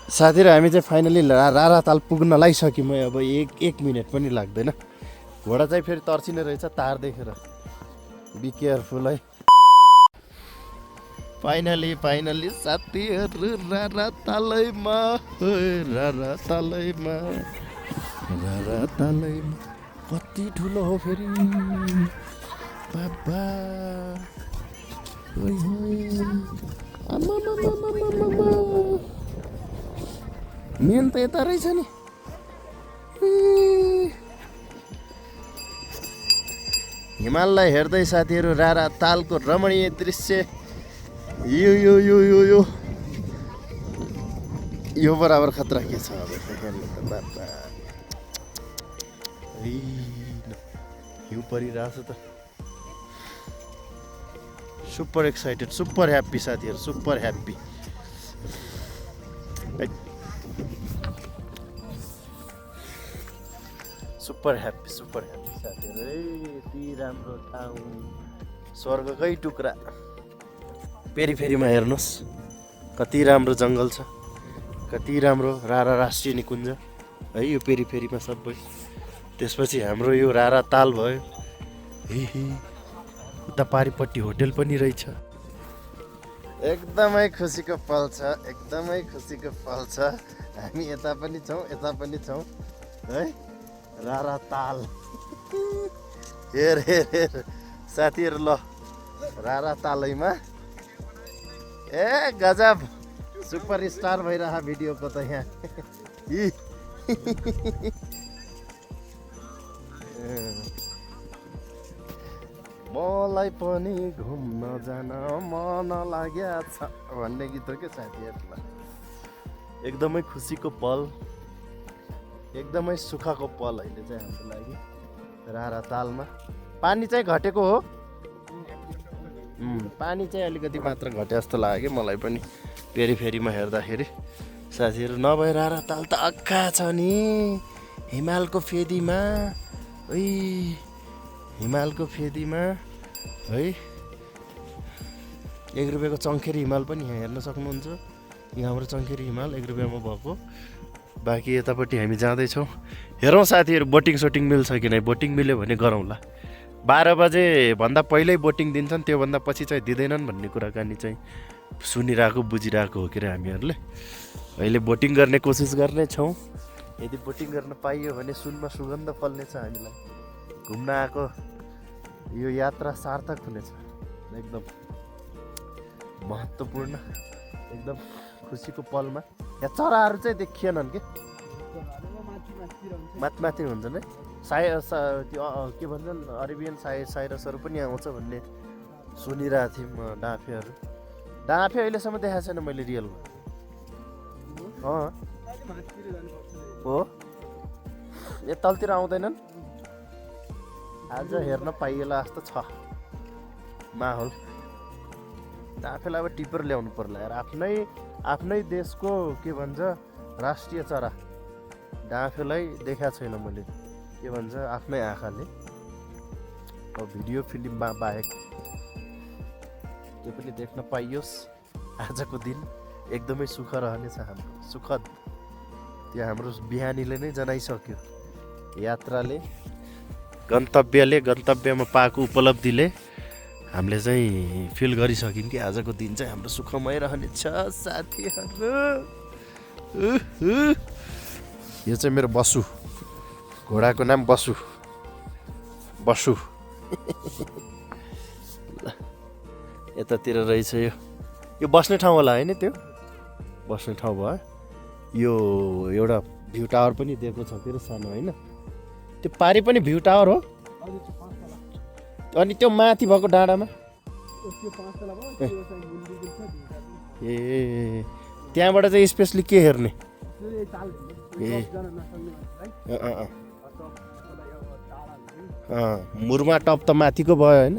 साथीहरू हामी चाहिँ फाइनली राराताल पुग्न लागिसक्यौँ अब एक मिनट पनि लाग्दैन घोडा चाहिँ फेरि तर्सिने रहेछ तार देखेर बी केयरफुल है फाइनली साथीहरू रारातालैमा कति ठुलो हो फेरि बाबा मेन त यता रहेछ नि हिमाललाई हेर्दै साथीहरू रारातालको रमणीय दृश्य यो बराबर खतरा के छ अब हेर्नु त बाबा हिउँ परिरहेछ त सुपर एक्साइटेड सुपर ह्याप्पी साथीहरू सुपर ह्याप्पी सुपर ह्याप्पी साथीहरू यति राम्रो ठाउँ स्वर्गकै टुक्रा पेरिफेरीमा हेर्नुहोस् कति राम्रो जङ्गल छ कति राम्रो रारा राष्ट्रिय निकुञ्ज है यो पेरिफेरीमा सबै त्यसपछि हाम्रो यो राराताल भयो उता पारिपट्टि होटेल पनि रहेछ एकदमै खुसीको पल छ हामी यता पनि छौँ है राराताल हेर साथीहरू ल रारातालैमा ए गजब सुपर स्टार भइरह भिडियोको त यहाँ मलाई पनि घुम्न जान मन लाग्या छ भन्ने गीत हो क्या साथीहरूलाई एकदमै खुसीको पल एकदमै सुखको पल अहिले चाहिँ हाम्रो लागि रारातालमा पानी चाहिँ घटेको हो पानी चाहिँ अलिकति मात्र घटे जस्तो लाग्यो मलाई पनि पेरिफेरीमा हेर्दाखेरि साथीहरू नभए राराताल त अक्का छ नि हिमालको फेदीमा है 1 रुपियाँको चङ्खेरी हिमाल पनि यहाँ हेर्न सक्नुहुन्छ यहाँ हाम्रो चङ्खेरी हिमाल 1 रुपियाँमा भएको बाँकी यतापट्टि हामी जाँदैछौँ हेरौँ साथीहरू बोटिङ सोटिङ मिल्छ कि नै बोटिङ मिल्यो भने गरौँला 12 बजे भन्दा पहिल्यै बोटिङ दिन्छन् त्योभन्दा पछि चाहिँ दिँदैनन् भन्ने कुराकानी चाहिँ सुनिरहेको बुझिरहेको हो कि रे हामीहरूले अहिले बोटिङ गर्ने कोसिस गर्नेछौँ यदि बोटिङ गर्न पाइयो भने सुनमा सुगन्ध फल्नेछ हामीलाई घुम्न आएको यो यात्रा सार्थक हुनेछ एकदम महत्त्वपूर्ण एकदम खुसीको पलमा यहाँ चराहरू चाहिँ देखिएनन् कि माथि हुन्छन् है के भन्छन् अरेबियन साइरसहरू पनि आउँछ भन्ने सुनिरहेको थियौँ डाँफे अहिलेसम्म देखाएको छैन मैले रियलमा हो ए तलतिर आउँदैनन् आज हेर्न पाइएला जस्तो छ माहौल डाँफेलाई अब टिपेर ल्याउनु पर्ला यार आफ्नै देशको के भन्छ राष्ट्रिय चरा डाँफेलाई देखाएको छैन मैले के भन्छ आफ्नै आँखाले अब भिडियो फिल्ममा बाहेक त्यो पनि देख्न पाइयोस् आजको दिन एकदमै सुख रहनेछ हाम्रो सुखद त्यो हाम्रो बिहानीले नै जनाइसक्यो यात्राले गन्तव्यमा पाएको उपलब्धिले हामीले चाहिँ फिल गरिसक्यौँ कि आजको दिन चाहिँ हाम्रो सुखमय रहनेछ साथीहरू यो चाहिँ मेरो बसु घोडाको नाम बसु यतातिर रहेछ यो बस्ने ठाउँ होला होइन त्यो बस्ने ठाउँ भयो यो एउटा भ्यू टावर पनि दिएको छ तेरो सानो होइन त्यो पारि पनि भ्यू टावर हो अनि त्यो माथि भएको डाँडामा ए त्यहाँबाट चाहिँ स्पेसली के हेर्ने मुरमा टप त माथिको भयो होइन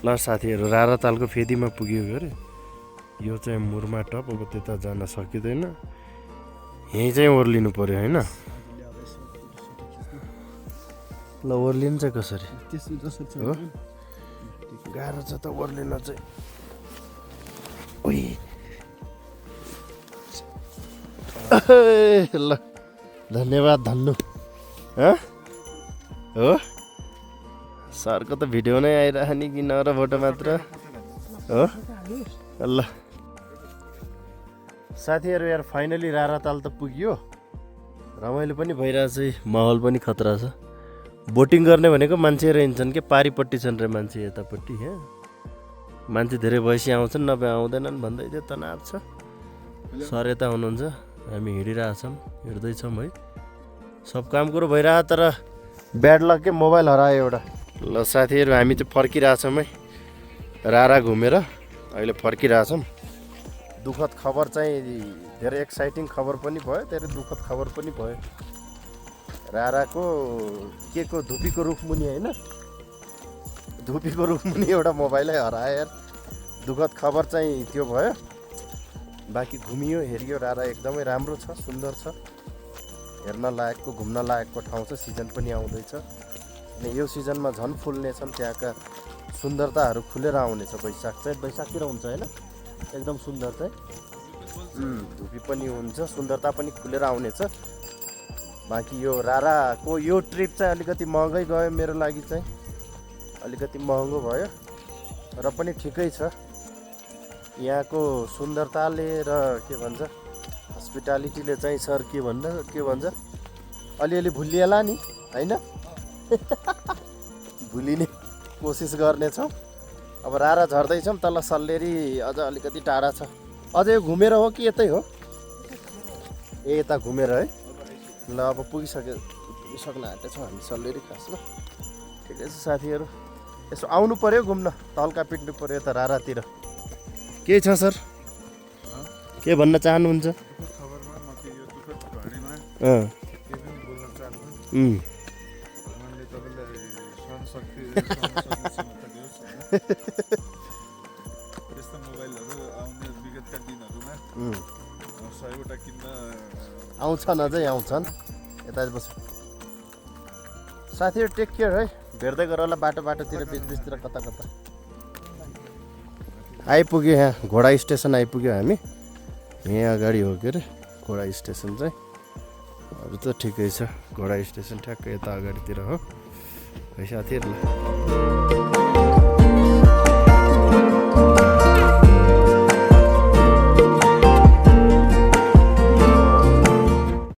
ल साथीहरू रारातालको फेदीमा पुग्यो अरे यो चाहिँ मुरमा टप अब त्यता जान सकिँदैन यहीँ चाहिँ ओर्लिनु पर्यो होइन ल ओर्लिनु चाहिँ कसरी हो गाह्रो छ त ओर्लिन चाहिँ ओइ ल धन्यवाद धन्नु हो सरको त भिडियो नै आइरह नि किन र फोटो मात्र हो ल साथीहरू यार फाइनली राराताल त पुग्यो रमाइलो पनि भइरहेछ माहौल पनि खतरा छ बोटिङ गर्ने भनेको मान्छे रहन्छन् के पारिपट्टि छन् रे मान्छे यतापट्टि मान्छे धेरै भएपछि आउँछन् नभए आउँदैनन् भन्दै थियो तनाव छ सर यता हुनुहुन्छ हामी हिँडिरहेछौँ हिँड्दैछौँ है सब काम कुरो भइरह तर ब्याड लक के मोबाइल हरायो एउटा ल साथीहरू हामी चाहिँ फर्किरहेछौँ है रारा घुमेर अहिले फर्किरहेछौँ दुःखद खबर चाहिँ धेरै एक्साइटिङ खबर पनि भयो धेरै दुःखद खबर पनि भयो राराको के को धुपीको रुखमुनि होइन धुपीको रुखमुनि एउटा मोबाइलै हरायो यार दुःखद खबर चाहिँ त्यो भयो बाँकी घुमियो हेरियो रारा एकदमै राम्रो छ सुन्दर छ हेर्न लायकको घुम्न लायकको ठाउँ छ सिजन पनि आउँदैछ अनि यो सिजनमा झन् फुल्नेछन् त्यहाँका सुन्दरताहरू खुलेर आउनेछ वैशाखतिर हुन्छ होइन एकदम सुन्दर चाहिँ धुपी पनि हुन्छ सुन्दरता पनि खुलेर आउनेछ बाँकी यो राराको यो ट्रिप चाहिँ अलिकति महँगै गयो मेरो लागि चाहिँ अलिकति महँगो भयो र पनि ठिकै छ यहाँको सुन्दरताले र के भन्छ हस्पिटालिटीले चाहिँ सर के भन्छ अलिअलि भुलिएला नि होइन भुलिने कोसिस गर्नेछौँ अब रारा झर्दैछौँ तल सल्लेरी अझ अलिकति टाढा छ अझ यो घुमेर हो कि यतै हो ए यता घुमेर है ल अब पुगिसक्न आँटेछौँ हामी सल्लेरी खासमा ठिकै छ साथीहरू यसो आउनु पर्यो घुम्न तल्का पिट्नु पर्यो यता रारातिर के छ सर के भन्न चाहनुहुन्छ आउँछन् अझै आउँछन् यता बस्नु साथीहरू टेक केयर है भेट्दै गर होला बाटोतिर बिचतिर कता आइपुग्यो यहाँ घोडा स्टेसन आइपुग्यो हामी यहाँ अगाडि हो के अरे घोडा स्टेसन चाहिँ अरू त ठिकै छ घोडा स्टेसन ठ्याक्कै यता अगाडितिर हो है साथीहरूलाई